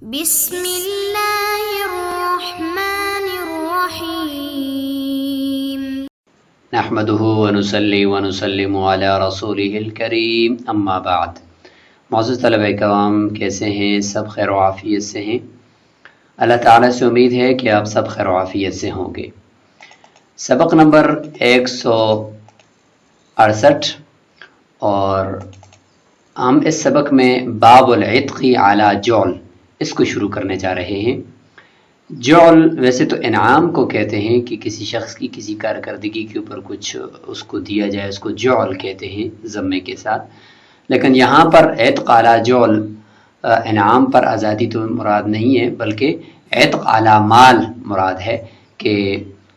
بسم اللہ الرحمن الرحیم نحمده ونصلي ونسلم على رسوله الکریم اما بعد۔ معزز طلبہ کرام، کیسے ہیں؟ سب خیر و عافیت سے ہیں؟ اللہ تعالیٰ سے امید ہے کہ آپ سب خیر و عافیت سے ہوں گے۔ سبق نمبر 168، اور ہم اس سبق میں باب العتق علی جعل اس کو شروع کرنے جا رہے ہیں۔ جعل ویسے تو انعام کو کہتے ہیں کہ کسی شخص کی کسی کارکردگی کے اوپر کچھ اس کو دیا جائے، اس کو جعل کہتے ہیں ضمے کے ساتھ، لیکن یہاں پر عتق علی جعل انعام پر آزادی تو مراد نہیں ہے، بلکہ عتق علی مال مراد ہے۔ کہ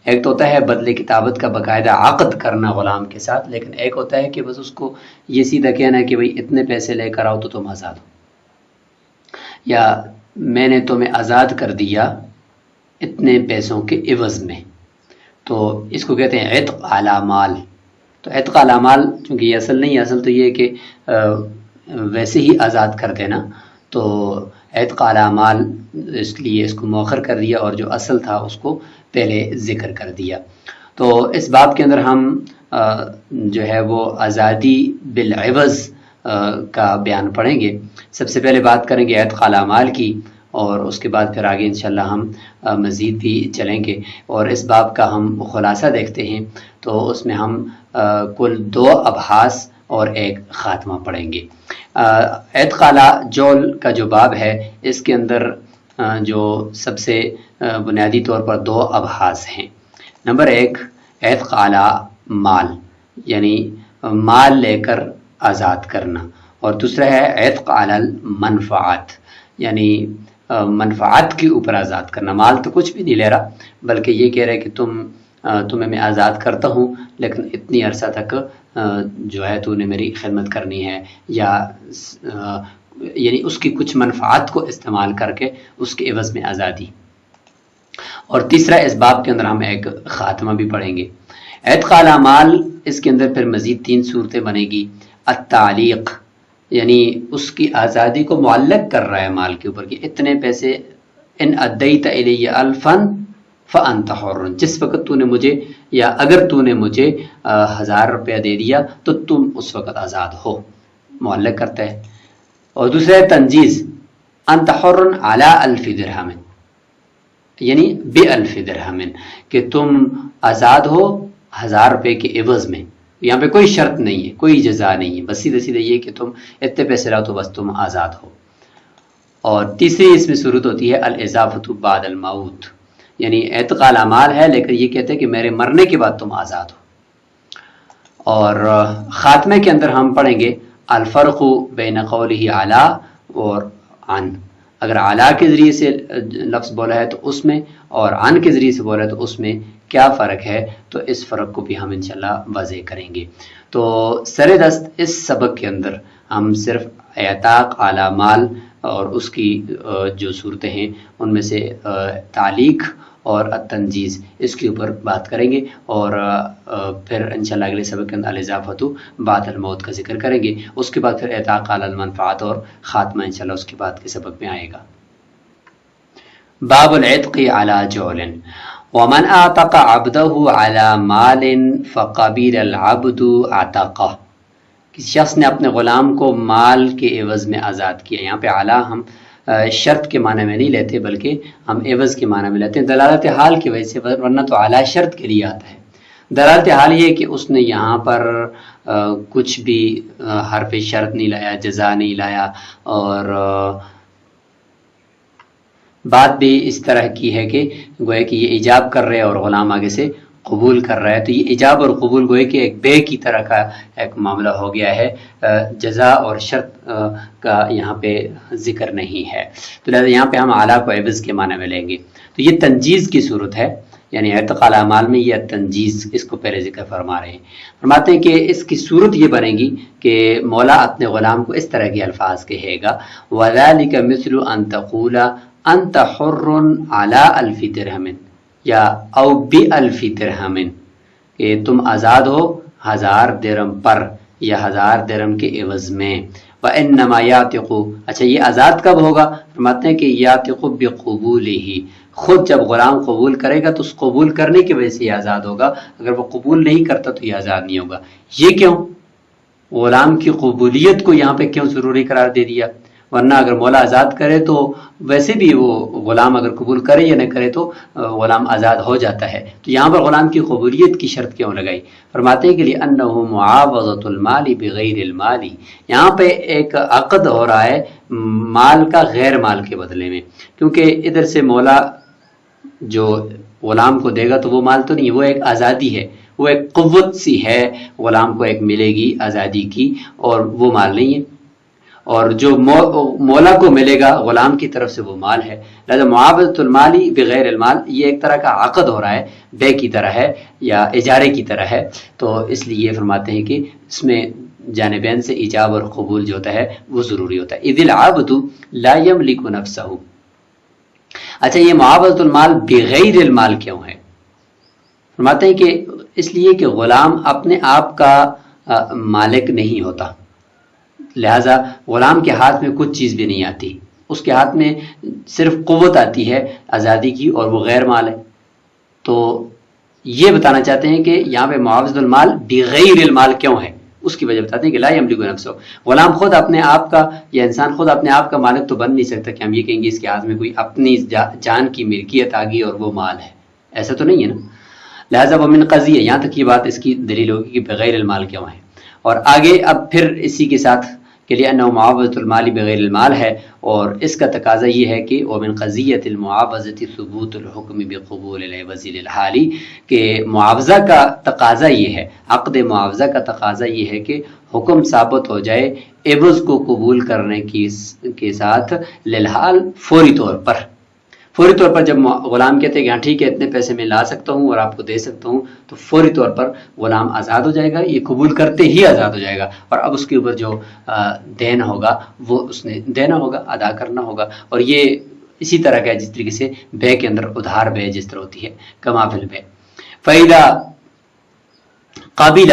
ایک تو ہوتا ہے بدلے کتابت کا باقاعدہ عقد کرنا غلام کے ساتھ، لیکن ایک ہوتا ہے کہ بس اس کو یہ سیدھا کہنا ہے کہ بھئی اتنے پیسے لے کر آؤ تو تم آزاد ہو، یا میں نے تمہیں آزاد کر دیا اتنے پیسوں کے عوض میں، تو اس کو کہتے ہیں عتق علی مال۔ تو عتق علی مال چونکہ یہ اصل نہیں ہے، اصل تو یہ ہے کہ ویسے ہی آزاد کر دینا، تو عتق علی مال اس لیے اس کو مؤخر کر دیا، اور جو اصل تھا اس کو پہلے ذکر کر دیا۔ تو اس باب کے اندر ہم جو ہے وہ آزادی بالعوض کا بیان پڑھیں گے۔ سب سے پہلے بات کریں گے عتق علی مال کی، اور اس کے بعد پھر آگے انشاءاللہ ہم مزید بھی چلیں گے۔ اور اس باب کا ہم خلاصہ دیکھتے ہیں، تو اس میں ہم کل 2 ابحاث اور ایک خاتمہ پڑھیں گے۔ عتق علی جعل کا جو باب ہے، اس کے اندر جو سب سے بنیادی طور پر 2 ابحاث ہیں۔ نمبر 1 عتق علی مال، یعنی مال لے کر آزاد کرنا، اور دوسرا ہے عتق علی المنفعات، یعنی منفعت کے اوپر آزاد کرنا۔ مال تو کچھ بھی نہیں لے رہا، بلکہ یہ کہہ رہے کہ تمہیں میں آزاد کرتا ہوں، لیکن اتنی عرصہ تک جو ہے تو نے میری خدمت کرنی ہے، یا یعنی اس کی کچھ منفعت کو استعمال کر کے اس کے عوض میں آزادی۔ اور تیسرا اس باب کے اندر ہم ایک خاتمہ بھی پڑھیں گے۔ عتق علی مال، اس کے اندر پھر مزید 3 صورتیں بنے گی۔ التعلیق، یعنی اس کی آزادی کو معلق کر رہا ہے مال کے اوپر کہ اتنے پیسے، ان ادیت الی الفا فانت حر، جس وقت تو نے مجھے، یا اگر تو نے مجھے 1000 روپیہ دے دیا تو تم اس وقت آزاد ہو، معلق کرتا ہے۔ اور دوسرا ہے تنجیز، انت حر علی 1000 درہم، یعنی ب1000 درہم، کہ تم آزاد ہو 1000 روپے کے عوض میں۔ یہاں پہ کوئی شرط نہیں ہے، کوئی جزا نہیں ہے، بس سیدھے سیدھے یہ کہ تم اتنے پیسے لاؤ تو بس تم آزاد ہو۔ اور تیسری اس میں صورت ہوتی ہے الاضافۃ بعد الموت، یعنی عتق علی مال ہے، لیکن یہ کہتے ہیں کہ میرے مرنے کے بعد تم آزاد ہو۔ اور خاتمے کے اندر ہم پڑھیں گے الفرق بین قولہ علی اور عن، اگر علی کے ذریعے سے لفظ بولا ہے تو اس میں، اور عن کے ذریعے سے بولا ہے تو اس میں کیا فرق ہے، تو اس فرق کو بھی ہم انشاءاللہ واضح کریں گے۔ تو سر دست اس سبق کے اندر ہم صرف عتق علی مال اور اس کی جو صورتیں ہیں ان میں سے تعلیق اور التنجیز، اس کے اوپر بات کریں گے، اور پھر انشاءاللہ اگلے سبق کے اندر الاضافۃ بعد الموت کا ذکر کریں گے۔ اس کے بعد پھر عتق علی المنفعات اور خاتمہ انشاءاللہ اس کے بعد کے سبق میں آئے گا۔ باب العتق علی جعل، ومن اعتق عبدہ علی مال فقبل العبد عتقہ، کسی شخص نے اپنے غلام کو مال کے عوض میں آزاد کیا۔ یہاں پہ اعلیٰ ہم شرط کے معنی میں نہیں لیتے، بلکہ ہم عوض کے معنی میں لیتے ہیں، دلالت حال کی وجہ سے، ورنہ تو اعلیٰ شرط کے لیے آتا ہے۔ دلالت حال یہ کہ اس نے یہاں پر کچھ بھی حرف شرط نہیں لایا، جزا نہیں لایا، اور بات بھی اس طرح کی ہے کہ گویا کہ یہ ایجاب کر رہے اور غلام آگے سے قبول کر رہا ہے، تو یہ ایجاب اور قبول گویا کہ ایک بے کی طرح کا ایک معاملہ ہو گیا ہے، جزا اور شرط کا یہاں پہ ذکر نہیں ہے، تو لہذا یہاں پہ ہم اعلیٰ کو عوض کے معنی میں لیں گے۔ تو یہ تنجیز کی صورت ہے، یعنی عتق علی مال میں یہ تنجیز، اس کو پہلے ذکر فرما رہے ہیں۔ فرماتے ہیں کہ اس کی صورت یہ بنے گی کہ مولا اپنے غلام کو اس طرح کے الفاظ کہے گا، وَذَلِكَ مِثْلُ أَن تَقُولَ أَنْتَ حُرٌّ عَلَىٰ 1000 درہم، یا او ب1000 درہم، کہ تم آزاد ہو 1000 درہم پر، یا 1000 درہم کے عوض میں۔ وَإِنَّمَا يَعْتِقُ، اچھا یہ آزاد کب ہوگا؟ فرماتے ہیں کہ یعتق بقبولہ، خود جب غلام قبول کرے گا تو اس قبول کرنے کی وجہ سے یہ آزاد ہوگا، اگر وہ قبول نہیں کرتا تو یہ آزاد نہیں ہوگا۔ یہ کیوں؟ غلام کی قبولیت کو یہاں پہ کیوں ضروری قرار دے دیا؟ ورنہ اگر مولا آزاد کرے تو ویسے بھی وہ غلام اگر قبول کرے یا نہ کرے تو غلام آزاد ہو جاتا ہے، تو یہاں پر غلام کی قبولیت کی شرط کیوں لگائی؟ فرماتے ہیں کہ لِأَنَّهُ مُعَاوَضَةُ الْمَالِ بِغَيْرِ الْمَالِ، یہاں پہ ایک عقد ہو رہا ہے مال کا غیر مال کے بدلے میں، کیونکہ ادھر سے مولا جو غلام کو دے گا تو وہ مال تو نہیں ہے، وہ ایک آزادی ہے، وہ ایک قوت سی ہے غلام کو ایک ملے گی آزادی کی، اور وہ مال نہیں ہے، اور جو مولا کو ملے گا غلام کی طرف سے وہ مال ہے۔ لہذا معاوضۃ المال بغیر المال یہ ایک طرح کا عقد ہو رہا ہے، بے کی طرح ہے یا اجارے کی طرح ہے، تو اس لیے فرماتے ہیں کہ اس میں جانبین سے ایجاب اور قبول جو ہوتا ہے وہ ضروری ہوتا ہے۔ اذ العبد لا یملک نفسہ، اچھا یہ معاوضۃ المال بغیر المال کیوں ہے؟ فرماتے ہیں کہ اس لیے کہ غلام اپنے آپ کا مالک نہیں ہوتا، لہذا غلام کے ہاتھ میں کچھ چیز بھی نہیں آتی، اس کے ہاتھ میں صرف قوت آتی ہے آزادی کی، اور وہ غیر مال ہے۔ تو یہ بتانا چاہتے ہیں کہ یہاں پہ معاوضۃ المال بغیر المال کیوں ہے، اس کی وجہ بتاتے ہیں کہ لا یملک نفسہ، غلام خود اپنے آپ کا یا انسان خود اپنے آپ کا مالک تو بن نہیں سکتا کہ ہم یہ کہیں گے اس کے ہاتھ میں کوئی اپنی جان کی ملکیت آ گئی اور وہ مال ہے، ایسا تو نہیں ہے نا۔ لہٰذا وہ من قضیہ، یہاں تک یہ بات اس کی دلیل ہوگی کہ بغیر المال کیوں ہے، اور آگے اب پھر اسی کے ساتھ کہ لأنه معاوضۃ المال بغیر المال ہے، اور اس کا تقاضا یہ ہے کہ ومن قضیۃ المعاوضۃ ثبوت الحکم بقبول العوض للحال، کہ معاوضہ کا تقاضا یہ ہے، عقد معاوضہ کا تقاضا یہ ہے کہ حکم ثابت ہو جائے عوض کو قبول کرنے کے ساتھ للحال، فوری طور پر۔ فوری طور پر جب غلام کہتے ہیں کہ ہاں ٹھیک ہے اتنے پیسے میں لا سکتا ہوں اور آپ کو دے سکتا ہوں، تو فوری طور پر غلام آزاد ہو جائے گا، یہ قبول کرتے ہی آزاد ہو جائے گا، اور اب اس کے اوپر جو دین ہوگا وہ اس نے دینا ہوگا، ادا کرنا ہوگا، اور یہ اسی طرح کا ہے جس طریقے سے بے کے اندر ادھار بے جس طرح ہوتی ہے، کما فی البے۔ فَإِذَا قَبِلَ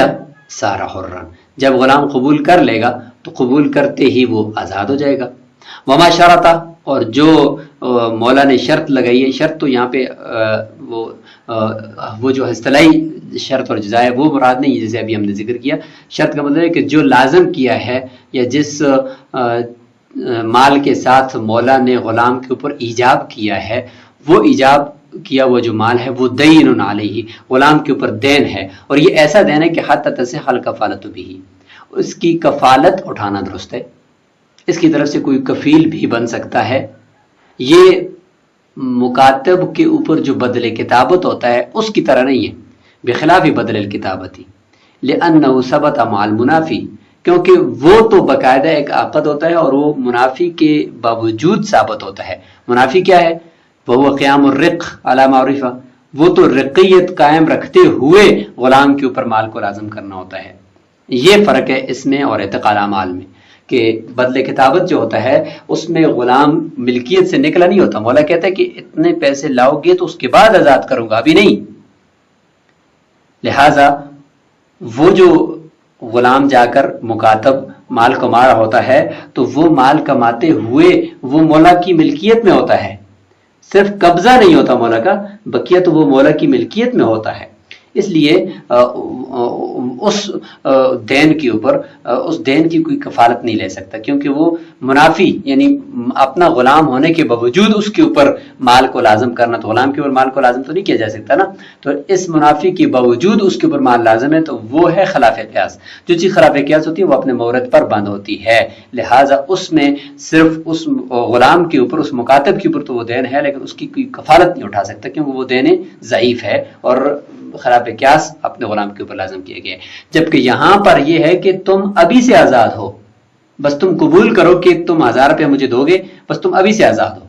صَارَ حُرًّا، جب غلام قبول کر لے گا تو قبول کرتے ہی وہ آزاد ہو جائے گا۔ وما شرطا، اور جو مولا نے شرط لگائی ہے، شرط تو یہاں پہ وہ جو اصطلاحی شرط اور جزا ہے وہ مراد نہیں ہے، جیسے ابھی ہم نے ذکر کیا، شرط کا مطلب ہے کہ جو لازم کیا ہے یا جس مال کے ساتھ مولا نے غلام کے اوپر ایجاب کیا ہے، وہ ایجاب کیا وہ جو مال ہے وہ دین علیہ، غلام کے اوپر دین ہے، اور یہ ایسا دین ہے کہ حتی تصح الکفالۃ بہ، اس کی کفالت اٹھانا درست ہے، اس کی طرف سے کوئی کفیل بھی بن سکتا ہے۔ یہ مکاتب کے اوپر جو بدل کتابت ہوتا ہے اس کی طرح نہیں ہے، بخلاف بدل الکتابتی، لأنہ ثبت مع المنافی، کیونکہ وہ تو باقاعدہ ایک عقد ہوتا ہے اور وہ منافی کے باوجود ثابت ہوتا ہے۔ منافی کیا ہے؟ وہ قیام الرق علی معرفہ، وہ تو رقیت قائم رکھتے ہوئے غلام کے اوپر مال کو لازم کرنا ہوتا ہے۔ یہ فرق ہے اس میں اور اعتقال اعمال میں، کہ بدل کتابت جو ہوتا ہے اس میں غلام ملکیت سے نکلا نہیں ہوتا، مولا کہتا ہے کہ اتنے پیسے لاؤ گے تو اس کے بعد آزاد کروں گا، ابھی نہیں۔ لہذا وہ جو غلام جا کر مکاتب مال کما رہا ہوتا ہے تو وہ مال کماتے ہوئے وہ مولا کی ملکیت میں ہوتا ہے، صرف قبضہ نہیں ہوتا مولا کا، بقیہ تو وہ مولا کی ملکیت میں ہوتا ہے۔ اس لیے اس دین کے اوپر اس دین کی کوئی کفالت نہیں لے سکتا، کیونکہ وہ منافی یعنی اپنا غلام ہونے کے باوجود اس کے اوپر مال کو لازم کرنا، تو غلام کے اوپر مال کو لازم تو نہیں کیا جا سکتا نا، تو اس منافی کے باوجود اس کے اوپر مال لازم ہے، تو وہ ہے خلاف قیاس۔ جو چیز خلاف قیاس ہوتی ہے وہ اپنے مورد پر بند ہوتی ہے، لہٰذا اس میں صرف اس غلام کے اوپر، اس مکاتب کے اوپر تو وہ دین ہے، لیکن اس کی کوئی کفالت نہیں اٹھا سکتا، کیونکہ وہ دین ضعیف ہے اور خلاف قیاس اپنے غلام کے اوپر لازم کیا گیا ہے۔ جبکہ یہاں پر یہ ہے کہ تم ابھی سے آزاد ہو، بس تم قبول کرو کہ تم 1000 روپے مجھے دو گے، بس تم ابھی سے آزاد ہو،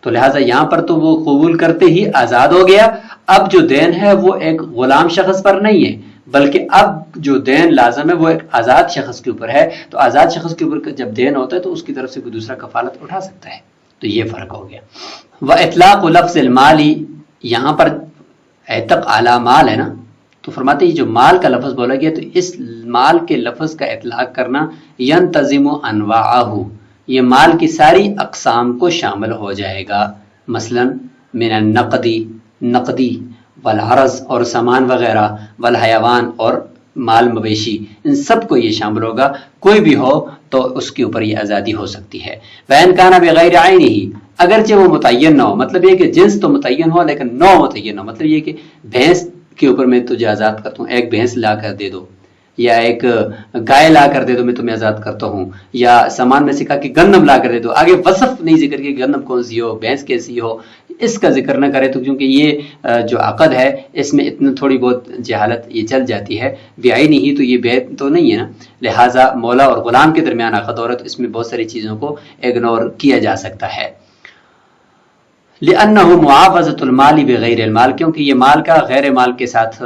تو لہٰذا یہاں پر تو وہ قبول کرتے ہی آزاد ہو گیا۔ اب جو دین ہے وہ ایک غلام شخص پر نہیں ہے، بلکہ اب جو دین لازم ہے وہ ایک آزاد شخص کے اوپر ہے، تو آزاد شخص کے اوپر جب دین ہوتا ہے تو اس کی طرف سے کوئی دوسرا کفالت اٹھا سکتا ہے، تو یہ فرق ہو گیا۔ وَإِطْلَاقُ لَفْظِ الْمَالِ، یہاں پر اعتق اعلی مال ہے نا، تو فرماتے ہیں یہ جو مال کا لفظ بولا گیا تو اس مال کے لفظ کا اطلاق کرنا ینتظم انواعہ، یہ مال کی ساری اقسام کو شامل ہو جائے گا، مثلا من النقدی، نقدی، والعرض اور سامان وغیرہ، والحیوان اور مال مویشی، ان سب کو یہ شامل ہوگا، کوئی بھی ہو تو اس کے اوپر یہ آزادی ہو سکتی ہے۔ وَإِنْ كَانَ بِغَيْرِ عَيْنِهِ، اگرچہ وہ متعین نہ ہو، مطلب یہ کہ جنس تو متعین ہو لیکن نوع متعین نہ ہو، مطلب یہ کہ بھینس کے اوپر میں تجھے آزاد کرتا ہوں، ایک بھینس لا کر دے دو، یا ایک گائے لا کر دے دو، میں تمہیں آزاد کرتا ہوں، یا سامان میں سے کہا کہ گندم لا کر دے دو، آگے وصف نہیں ذکر کہ گندم کون سی ہو، بھینس کیسی ہو، اس کا ذکر نہ کرے تو کیونکہ یہ جو عقد ہے اس میں اتنا تھوڑی بہت جہالت یہ چل جاتی ہے، بعینی ہی تو یہ بیع تو نہیں ہے نا، لہٰذا مولا اور غلام کے درمیان عقد ہو رہا ہے تو اس میں بہت ساری چیزوں کو اگنور کیا جا سکتا ہے۔ لِأَنَّهُ مُعَافَظَةُ الْمَالِ بِغَيْرِ الْمَالِ، کیونکہ یہ مال کا غیر مال کے ساتھ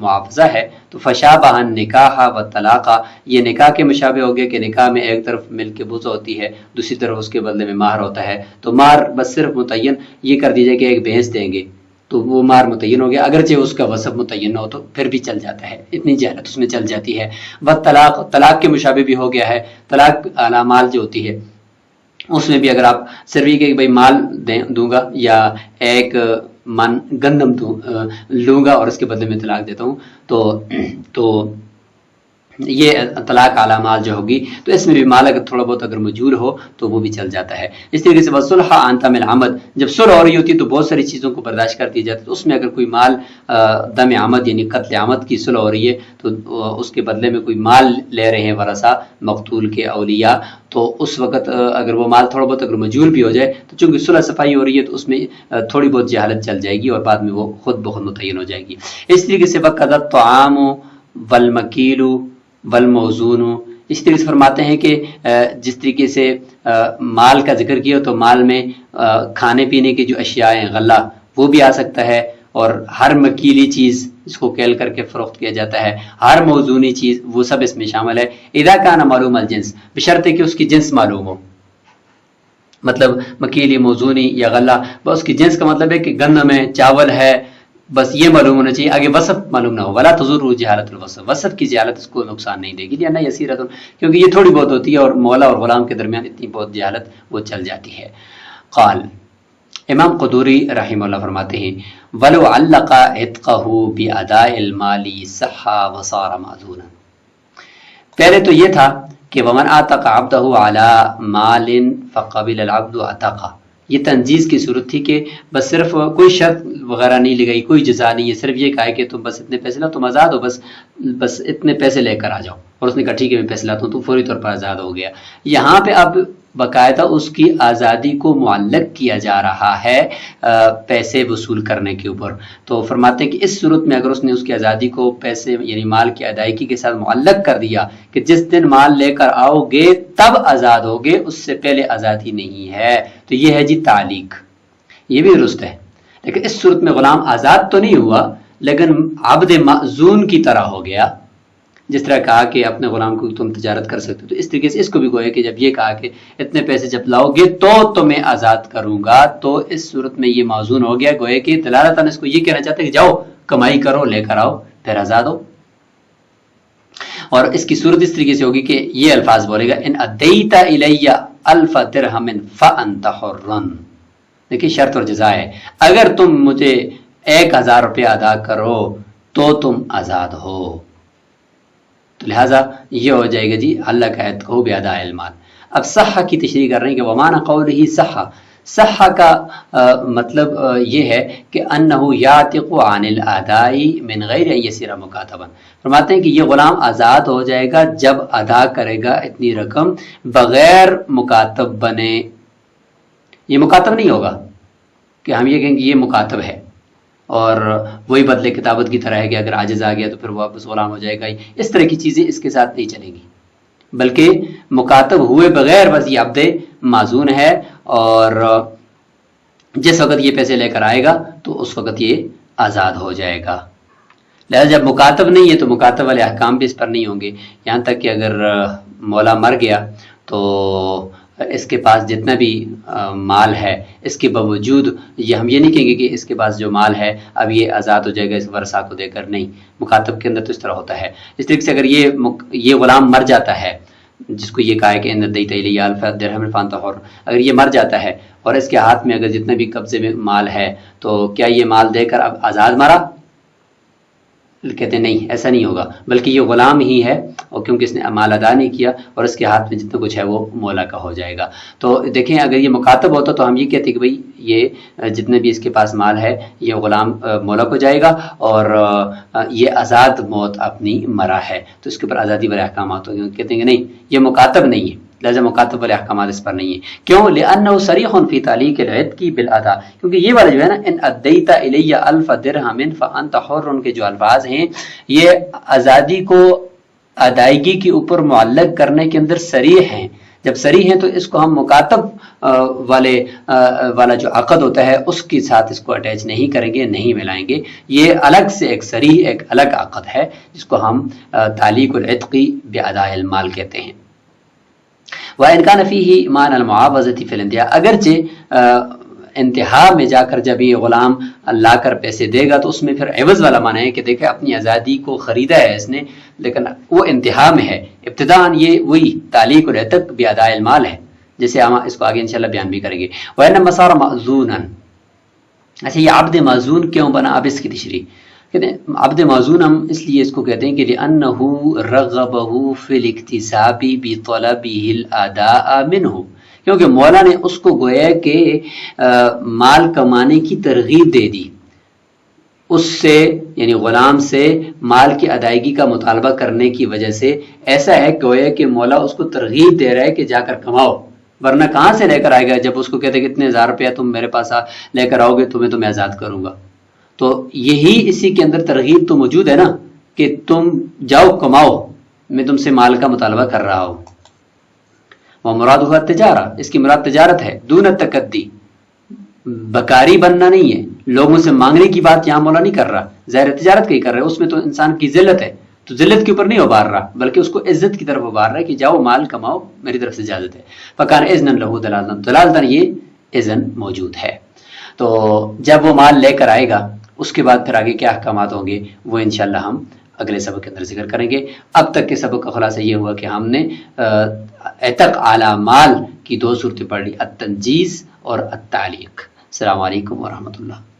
معافظہ ہے، تو فَشَابَهَ النِّكَاحَ وَالطَّلَاقَ، یہ نکاح کے مشابہ ہو گیا کہ نکاح میں ایک طرف مل کے بوزہ ہوتی ہے، دوسری طرف اس کے بدلے میں مہر ہوتا ہے، تو مہر بس صرف متعین یہ کر دیجئے کہ ایک بھینس دیں گے تو وہ مہر متعین ہو گیا، اگرچہ اس کا وصف متعین نہ ہو تو پھر بھی چل جاتا ہے، اتنی جہالت اس میں چل جاتی ہے۔ والطلاق، طلاق کے مشابہ بھی ہو گیا ہے، طلاق اعلی مال جو ہوتی ہے اس میں بھی اگر آپ صرف یہ کہ بھائی مال دوں گا یا ایک من گندم لوں گا اور اس کے بدلے میں طلاق دیتا ہوں تو یہ طلاق اعلی مال جو ہوگی، تو اس میں بھی مال اگر تھوڑا بہت اگر مجہول ہو تو وہ بھی چل جاتا ہے۔ اس طریقے سے وصلح عن دم العمد، جب صلح ہو رہی ہوتی ہے تو بہت ساری چیزوں کو برداشت کر دی جاتی ہے، تو اس میں اگر کوئی مال دم عمد یعنی قتل عمد کی صلح ہو رہی ہے تو اس کے بدلے میں کوئی مال لے رہے ہیں ورثہ مقتول کے اولیاء، تو اس وقت اگر وہ مال تھوڑا بہت اگر مجہول بھی ہو جائے تو چونکہ صلح صفائی ہو رہی ہے تو اس میں تھوڑی بہت جہالت چل جائے گی اور بعد میں وہ خود بخود متعین ہو جائے گی۔ اس طریقے سے وقت الطعام والمکیل والموزون، اس طریقے سے فرماتے ہیں کہ جس طریقے سے مال کا ذکر کیا تو مال میں کھانے پینے کی جو اشیاء ہیں، غلہ وہ بھی آ سکتا ہے، اور ہر مکیلی چیز جس کو کیل کر کے فروخت کیا جاتا ہے، ہر موزونی چیز وہ سب اس میں شامل ہے۔ اذا کان معلوم الجنس، بشرطے کہ اس کی جنس معلوم ہو، مطلب مکیلی، موزونی یا غلہ، بس اس کی جنس کا مطلب ہے کہ گندم ہے، چاول ہے، بس یہ معلوم ہونا چاہیے، آگے وصف معلوم نہ ہو۔ ولا تضر جہالت الوصف، وصف کی جہالت اس کو نقصان نہیں دے گی، یا نہ یسیرۃ، کیونکہ یہ تھوڑی بہت ہوتی ہے اور مولا اور غلام کے درمیان اتنی بہت جہالت وہ چل جاتی ہے۔ قال، امام قدوری رحمہ اللہ فرماتے ہیں وَلَوْ عَلَّقَ عِتْقَهُ بِأَدَاءِ الْمَالِ صَحَّ وَصَارَ مَأْذُونًا، پہلے تو یہ تھا کہ وَمَنْ آتَقَ عَبْدَهُ عَلَى مَالٍ فَقَبِلَ الْعَبْدُ عَتَقَ، یہ تنجیز کی صورت تھی کہ بس صرف کوئی شرط وغیرہ نہیں لگائی، کوئی جزا نہیں ہے، صرف یہ کہا کہ تم بس اتنے پیسے لاؤ، تم آزاد ہو، بس اتنے پیسے لے کر آ جاؤ، اور اس نے کہا ٹھیک ہے میں پیسے لاتا ہوں، تو فوری طور پر آزاد ہو گیا۔ یہاں پہ اب باقاعدہ اس کی آزادی کو معلق کیا جا رہا ہے پیسے وصول کرنے کے اوپر، تو فرماتے ہیں کہ اس صورت میں اگر اس نے اس کی آزادی کو پیسے یعنی مال کی ادائیگی کے ساتھ معلق کر دیا کہ جس دن مال لے کر آؤ گے تب آزاد ہوگے، اس سے پہلے آزادی نہیں ہے، تو یہ ہے جی تعلیق، یہ بھی درست ہے۔ لیکن اس صورت میں غلام آزاد تو نہیں ہوا لیکن عبد مأذون کی طرح ہو گیا، جس طرح کہا کہ اپنے غلام کو تم تجارت کر سکتے ہو، تو اس طریقے سے اس کو بھی گویا کہ جب یہ کہا کہ اتنے پیسے جب لاؤ گے تو تمہیں آزاد کروں گا، تو اس صورت میں یہ موزون ہو گیا، گویا کہ دلالتاً اس کو یہ کہنا چاہتے ہیں کہ جاؤ کمائی کرو، لے کر آؤ، پھر آزاد ہو۔ اور اس کی صورت اس طریقے سے ہوگی کہ یہ الفاظ بولے گا ان ادیت الی الف درہم فانت حر، دیکھیں شرط اور جزا ہے، اگر تم مجھے 1000 روپے ادا کرو تو تم آزاد ہو، تو لہٰذا یہ ہو جائے گا جی اللہ کا عہد کو بیاداء المال۔ اب صح کی تشریح کر رہے ہیں کہ ومعنی قولہ صح کا مطلب یہ ہے کہ انہ یعتق عن الاداء من غیر ان یصیر مکاتبا، فرماتے ہیں کہ یہ غلام آزاد ہو جائے گا جب ادا کرے گا اتنی رقم بغیر مکاتب بنے۔ یہ مکاتب نہیں ہوگا کہ ہم یہ کہیں کہ یہ مکاتب ہے اور وہی بدلے کتابت کی طرح ہے کہ اگر عاجز آ گیا تو پھر وہ واپس غلام ہو جائے گا، اس طرح کی چیزیں اس کے ساتھ نہیں چلیں گی، بلکہ مکاتب ہوئے بغیر بس یہ عبد معزون ہے، اور جس وقت یہ پیسے لے کر آئے گا تو اس وقت یہ آزاد ہو جائے گا۔ لہذا جب مکاتب نہیں ہے تو مکاتب والے احکام بھی اس پر نہیں ہوں گے، یہاں تک کہ اگر مولا مر گیا تو اس کے پاس جتنا بھی مال ہے اس کے باوجود یہ ہم یہ نہیں کہیں گے کہ اس کے پاس جو مال ہے اب یہ آزاد ہو جائے گا اس ورثہ کو دے کر، نہیں، مکاتب کے اندر تو اس طرح ہوتا ہے۔ اس طریقے سے اگر یہ غلام مر جاتا ہے جس کو یہ کہا ہے کہ ان دیت الی الف درہم فانت حر، اگر یہ مر جاتا ہے اور اس کے ہاتھ میں اگر جتنا بھی قبضے میں مال ہے تو کیا یہ مال دے کر اب آزاد مرا؟ کہتے ہیں نہیں، ایسا نہیں ہوگا، بلکہ یہ غلام ہی ہے، اور کیونکہ اس نے مال ادا نہیں کیا اور اس کے ہاتھ میں جتنا کچھ ہے وہ مولا کا ہو جائے گا۔ تو دیکھیں اگر یہ مکاتب ہوتا تو ہم یہ کہتے کہ بھئی یہ جتنے بھی اس کے پاس مال ہے یہ غلام مولا کو جائے گا، اور یہ آزاد موت اپنی مرا ہے تو اس کے اوپر آزادی والے احکامات ہوں گے۔ کہتے ہیں کہ نہیں، یہ مکاتب نہیں ہے، لہذا مکاتب والے احکامات اس پر نہیں ہیں۔ کیوں؟ لأنه صریح فی تعلیق العتق بالادا، کیونکہ یہ والا جو ہے نا ان ادیت الی الف درہم فانت حر کے جو الفاظ ہیں یہ آزادی کو ادائیگی کے اوپر معلق کرنے کے اندر صریح ہیں۔ جب صریح ہیں تو اس کو ہم مکاتب والا جو عقد ہوتا ہے اس کے ساتھ اس کو اٹیچ نہیں کریں گے، نہیں ملائیں گے، یہ الگ سے ایک صریح ایک الگ عقد ہے جس کو ہم تعلیق العتق باداء المال کہتے ہیں۔ وَإِنْ كَانَ فِيهِ مَعْنَى الْمُعَاوَضَةِ فِي الْانْتِهَاء، اگرچہ انتہا میں جا کر جب یہ غلام لا کر پیسے دے گا تو اس میں پھر عوض والا معنی ہے کہ دیکھیں اپنی آزادی کو خریدا ہے اس نے، لیکن وہ انتہا میں ہے، ابتداءً یہ وہی تعلیق العتق باداء المال ہے، جیسے ہم اس کو آگے انشاءاللہ بیان بھی کریں گے۔ وَإِنَّمَا صَارَ مَأْذُونًا، اچھا یہ عبد معزون کیوں بنا؟ اب اس کی تشریح کہتے ہیں عبد معزون ہم اس لیے اس کو کہتے ہیں کہ لِأَنَّهُ رَغَّبَهُ فِي الْاِكْتِسَابِ بِطَلَبِهِ الْأَدَاءَ مِنْهُ، کیونکہ مولا نے اس کو گویا کہ مال کمانے کی ترغیب دے دی، اس سے یعنی غلام سے مال کی ادائیگی کا مطالبہ کرنے کی وجہ سے ایسا ہے گویا کہ مولا اس کو ترغیب دے رہا ہے کہ جا کر کماؤ، ورنہ کہاں سے لے کر آئے گا؟ جب اس کو کہتے کہ اتنے 1000 روپیہ تم میرے پاس لے کر آؤ گے تمہیں تو میں آزاد کروں گا، تو یہی اسی کے اندر ترغیب تو موجود ہے نا کہ تم جاؤ کماؤ، میں تم سے مال کا مطالبہ کر رہا ہوں۔ وَمُرَادُهَا التِّجَارَةُ، اس کی مراد تجارت ہے، دون التقدی، بکاری بننا نہیں ہے، لوگوں سے مانگنے کی بات یہاں مولا نہیں کر رہا، ظاہر تجارت کا ہی کر رہا ہے، اس میں تو انسان کی ذلت ہے تو ذلت کے اوپر نہیں ابھار رہا بلکہ اس کو عزت کی طرف ابھار رہا ہے کہ جاؤ مال کماؤ، میری طرف سے اجازت ہے۔ فَكَانَ إِذْنًا لَهُ دَلَالَةً، دلالتاً یہ اذن موجود ہے۔ تو جب وہ مال لے کر آئے گا اس کے بعد پھر آگے کیا احکامات ہوں گے وہ انشاءاللہ ہم اگلے سبق کے اندر ذکر کریں گے۔ اب تک کے سبق کا خلاصہ یہ ہوا کہ ہم نے عتق اعلی مال کی 2 صورتیں پڑھ لی، التنجیز اور التعلیق۔ السلام علیکم ورحمۃ اللہ۔